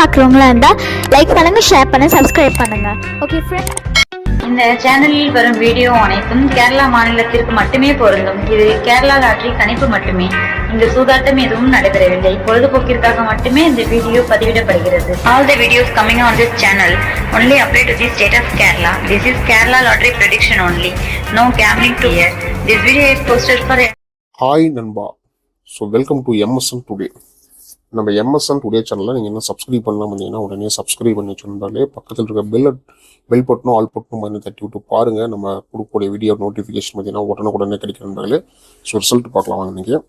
பார்க்குறவங்களா இருந்தால் லைக் பண்ணுங்கள், ஷேர் பண்ணுங்கள், சப்ஸ்கிரைப் பண்ணுங்கள். ஓகே ஃப்ரெண்ட், இந்த சேனலில் வரும் வீடியோ அனைத்தும் கேரளா மாநிலத்திற்கு மட்டுமே பொருந்தும். இது கேரளா லாட்டரி கணிப்பு மட்டுமே. இங்கு சூதாட்டம் எதுவும் நடைபெறவில்லை. பொழுதுபோக்கிற்காக மட்டுமே இந்த video பதிவிடப்படுகிறது. All the videos coming on this channel only apply to the state of Kerala. This is Kerala lottery prediction only. No gambling to here. This video is posted for. Hi நண்பா. So welcome to MSN today. நம்ம MSN today சேனலில் நீங்கள் என்ன subscribe பண்ணலாம் வந்தீங்கன்னா உடனே subscribe பண்ணி வச்சுருந்தாலே பக்கத்தில் இருக்க பெல் பட்டனும் ஆல் பட்டனும் மாதிரி தட்டி விட்டு பாருங்கள். நம்ம கொடுக்கக்கூடிய வீடியோ நோட்டிஃபிகேஷன் பார்த்தீங்கன்னா உடனே கிடைக்கிற நண்பர்களே. ஸோ ரிசல்ட் பார்க்கலாம் வாங்க. நீங்கள்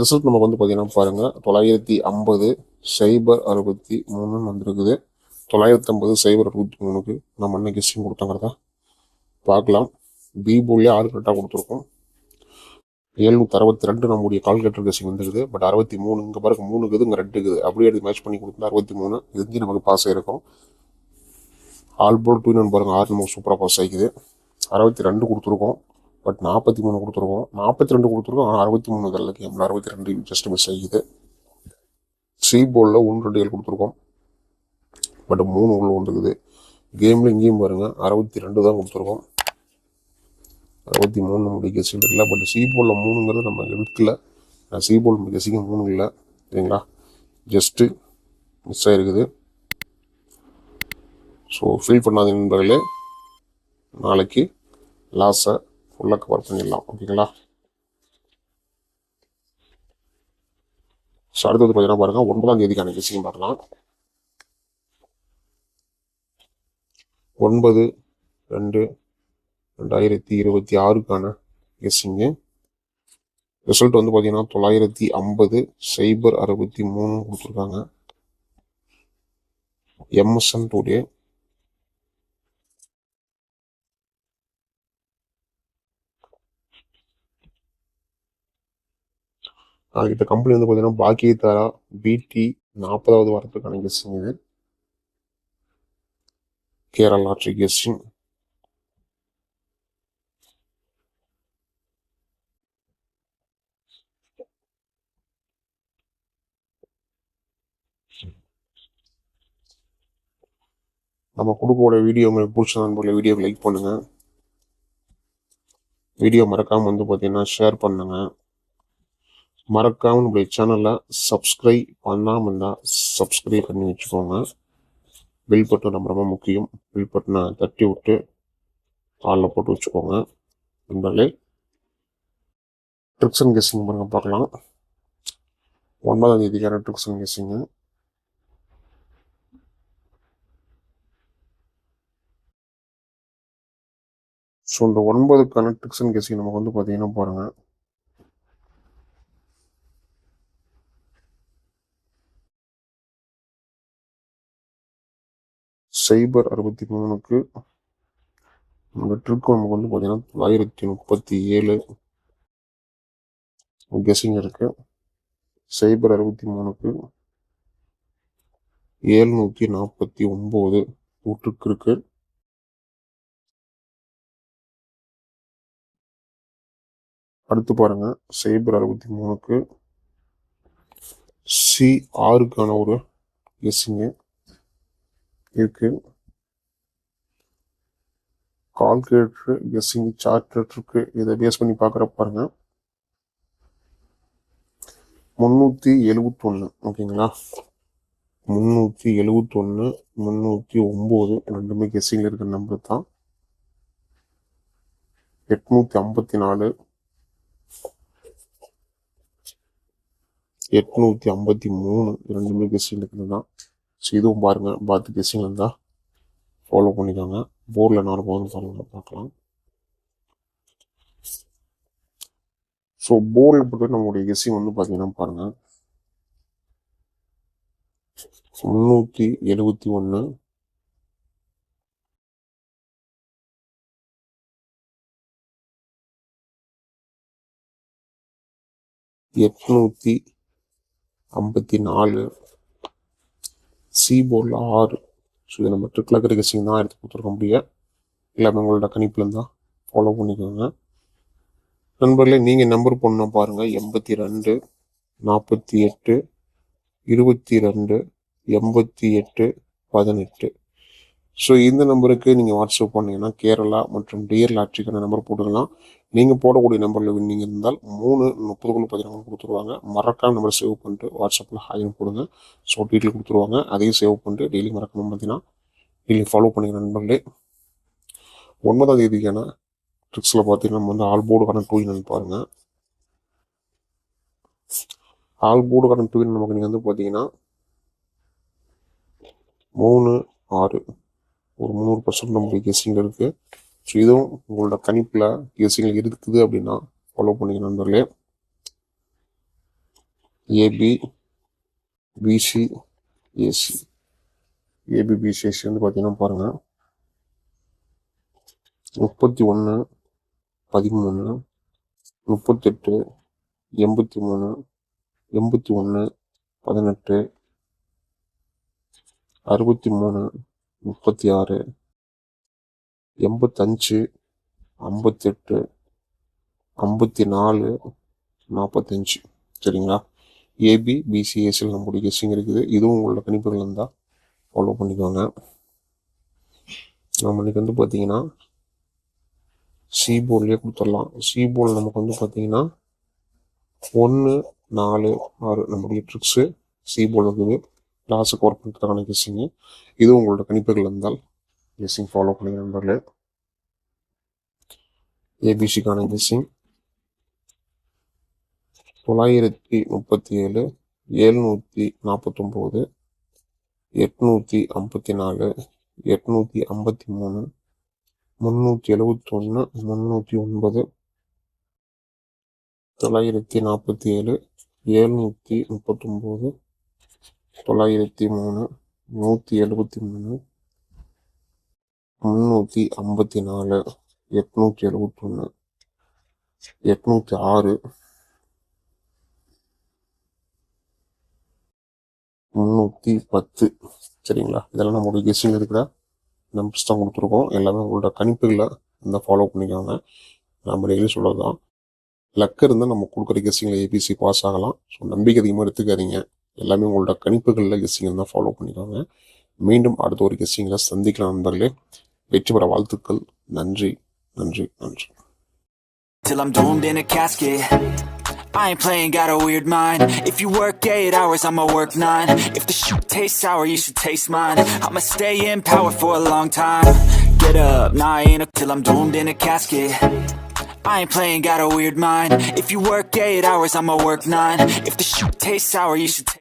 ரிசல்ட் நம்ம வந்து பார்த்தீங்கன்னா பாருங்கள், 950 063 வந்துருக்குது. 950 063 நம்ம என்ன கெஸ்டிங் கொடுத்தாங்கிறத பார்க்கலாம். பி போல்லே 6 கரெக்டாக கொடுத்துருக்கோம். 762 நம்முடைய கால்குலேட்டர் கெஸ்டிங் வந்துருக்குது. பட் 63 இங்கே பாருங்க 3 இருக்குது, இங்கே 2 இருக்குது. அப்படியே எடுத்து மேட்ச் பண்ணி கொடுத்தா 63 இது நமக்கு பாஸ் ஆகிருக்கும். ஆல் போல் 2 பாருங்க 6 நமக்கு சூப்பராக பாஸ் ஆகிக்குது. 62 கொடுத்துருக்கோம், பட் 43 கொடுத்துருக்கோம். 42 கொடுத்துருக்கோம், ஆனால் 63 இதில் கேமில் 62 ஜஸ்ட் மிஸ் ஆகிக்குது. சி போலில் 1 2 கொடுத்துருக்கோம், பட் 3 உள்ள வந்துருக்குது. கேமில் இங்கேயும் பாருங்கள் 62 தான் கொடுத்துருக்கோம். 63 நம்முடைய கெஸ்டிங் இருக்குல்ல. பட் சி போலில் 3ங்கிறது நம்ம எடுக்கல. சி போல் நம்ம கெஸ்டிங் 3 இல்லை சரிங்களா, ஜஸ்ட்டு மிஸ் ஆகிருக்குது. ஸோ ஃபீல் பண்ணாதீங்க நண்பர்களே, நாளைக்கு லாஸை ஃபுல்லாக கவர் பண்ணிடலாம் ஓகேங்களா. ஸோ அடுத்தது பார்த்தீங்கன்னா பாருங்கள் 9ஆம் தேதிக்கான கெஸ்டிங் பார்க்கலாம். 9/2/2026க்கான கெஸ்டிங்கு ரிசல்ட் வந்து பார்த்தீங்கன்னா 950 063 கொடுத்துருக்காங்க. MSN today. இந்த கம்பெனி வந்து பார்த்தீங்கன்னா பாக்கியதாரா பிடி 40வது வாரத்துக்கான கெஸ்டிங் இது. கேரளா லாட்ரி கெஸ்டிங். நம்ம கொடுக்கக்கூடிய வீடியோ உங்களுக்கு பிடிச்ச நண்பர்களை வீடியோவை லைக் பண்ணுங்க. வீடியோ மறக்காமல் வந்து பார்த்தீங்கன்னா ஷேர் பண்ணுங்க. மறக்காமல் நம்மளுடைய சேனலை சப்ஸ்கிரைப் பண்ணாமல் இருந்தால் சப்ஸ்கிரைப் பண்ணி வச்சுக்கோங்க. பில் பட்டன் ரொம்ப ரொம்ப முக்கியம். பில் பட்டனை தட்டி விட்டு ஆளில் போட்டு வச்சுக்கோங்க நண்பர்களே. ட்ரிக்ஸ் அண்ட் கெஸ்ஸிங் பாருங்க பார்க்கலாம். 9ஆம் தேதிக்கான ட்ரிக்ஸ் அண்ட் கெஸ்ஸிங்கு. ஸோ இந்த 9க்கான ட்ரிக்ஸ் அண்ட் கெஸ்ஸிங் நமக்கு வந்து பார்த்தீங்கன்னா பாருங்கள், சைபர் 63க்கு இந்த ட்ரிக் நமக்கு வந்து பார்த்தீங்கன்னா 937 கெஸ்ஸிங் இருக்கு. சைபர் 63க்கு 749 ட்ரிக் இருக்கு. அடுத்து பாருங்க, சைபர் 63க்கு C6க்கான ஒரு கெஸ்ஸிங்கு இருக்கு. கால்குலேட்டர் கெஸ்ஸிங் சார்ட்டர் இருக்கு. இதை பேஸ் பண்ணி பார்க்குற பாருங்க 371 ஓகேங்களா. 371 309 ரெண்டுமே கெஸ்ஸிங்ல இருக்கிற நம்பர் தான். 854 853 ரெண்டுமே கெஸ்ஸிங் இருக்கிறது தான். ஸோ இதுவும் பாருங்க, பார்த்து கெஸ்ஸிங் இருந்தால் ஃபாலோ பண்ணிக்கோங்க. போர்டில் 4 போதும் பாருங்க பார்க்கலாம். ஸோ போர்டில் பொறுத்தவரை நம்மளுடைய கெஸ்ஸிங் வந்து பார்த்தீங்கன்னா பாருங்க 371 854 சி போர்டில் 6. ஸோ இது நம்ம ட்ரிக்கில் இருக்கிற கெஸ்ஸிங் தான் எடுத்து கொடுத்துருக்க முடியாது. எல்லாமே உங்களோட கணிப்பில் இருந்தால் ஃபாலோ பண்ணிக்கோங்க நண்பர்களே. நீங்கள் நம்பர் பண்ண பாருங்கள் 82 48 22 8818. ஸோ இந்த நம்பருக்கு நீங்கள் வாட்ஸ்அப் பண்ணிங்கன்னா கேரளா மற்றும் டியர் லாட்ரிக்கான நம்பர் போட்டுக்கலாம். நீங்கள் போடக்கூடிய நம்பரில் வின்னிங் இருந்தால் 3:30 பார்த்தீங்கன்னா கொடுத்துருவாங்க. மறக்காம நம்பர் சேவ் பண்ணிட்டு வாட்ஸ்அப்பில் ஹாய்னு போடுங்க. ஸோ டீட்டெயில் கொடுத்துருவாங்க. அதையும் சேவ் பண்ணிட்டு டெய்லி மறக்காம பார்த்தீங்கன்னா டெய்லி ஃபாலோ பண்ணிக்கிற நண்பர்களே. 9ஆம் தேதிக்கான ட்ரிக்ஸில் பார்த்தீங்கன்னா நம்ம வந்து ஆல் போர்டுக்கான டூயின் பாருங்கள். ஆல் போர்டுக்கான டூயின் நமக்கு நீங்கள் வந்து பார்த்தீங்கன்னா 3, 6 ஒரு 300% நம்மளுடைய கெஸ்ஸிங் இருக்குது. ஸோ இதுவும் உங்களோட கணிப்பில் கெஸ்ஸிங்கில் இருக்குது அப்படின்னா ஃபாலோ பண்ணிக்க நண்பர்களே. AB BC AC AB BC AC வந்து பார்த்தீங்கன்னா பாருங்கள் 31, 13, 38, 83, 81, 18, 63, 36, 85, 58, 54, 45. சரிங்களா? ஏபி பிசிஎஸ்எல் நம்மளுடைய கெஸ்ஸிங் இருக்குது. இதுவும் உங்களோட கணிப்புகள் இருந்தால் ஃபாலோ பண்ணிக்கோங்க. நம்ம இன்னைக்கு வந்து பார்த்தீங்கன்னா சி போர்ட்லேயே கொடுத்துடலாம். சி போர்டில் நமக்கு வந்து பார்த்தீங்கன்னா 1, 4, 6 நம்மளுடைய ட்ரிக்ஸு சி போர்டு இருக்குது. கிளாஸுக்கு ஒர்க் பண்ணுறதுக்கான கெஸ்ஸிங்கு. இதுவும் உங்களோட கணிப்புகள் இருந்தால் கெஸ்ஸிங் ஃபாலோ பண்ணி நண்பர்களே. ஏபிசிக்கான கெஸ்ஸிங் 937, 749, 854, 853, 371, 309, 947, 739, 903, 173, 354, 871, 806, 310. சரிங்களா? இதெல்லாம் நம்மளுடைய கெஸ்ஸிங் இருக்கிற நம்பர்ஸ் தான் கொடுத்துருக்கோம். எல்லாமே உங்களோட கணிப்புகளை இந்த ஃபாலோ பண்ணிக்கோங்க. நம்ம டெய்லி சொல்கிறது தான். லக் இருந்தால் நம்ம கொடுக்குற கெஸ்ஸிங்கில் ஏபிசி பாஸ் ஆகலாம். ஸோ நம்பிக்கை அதிகமாக எடுத்துக்காதீங்க. எல்லாமே உங்களோட கணிப்புகளில் கெஸ்ஸிங் இருந்தால் ஃபாலோ பண்ணிக்கோங்க. மீண்டும் அடுத்த ஒரு கெஸ்ஸிங்கில் சந்திக்கலாம் நண்பர்களே. வெற்றி பெற வாழ்த்துக்கள். நன்றி நன்றி நன்றி. Till I'm doomed in a casket, I ain't playing, got a weird mind. If you work 8 hours, I'ma work 9. If the shoot tastes sour, you should taste mine. I'ma stay in power for a long time. Get up, nah, I ain't till I'm doomed in a casket. I ain't playing, got a weird mind. If you work 8 hours, I'ma work 9. If the shoot tastes sour, you should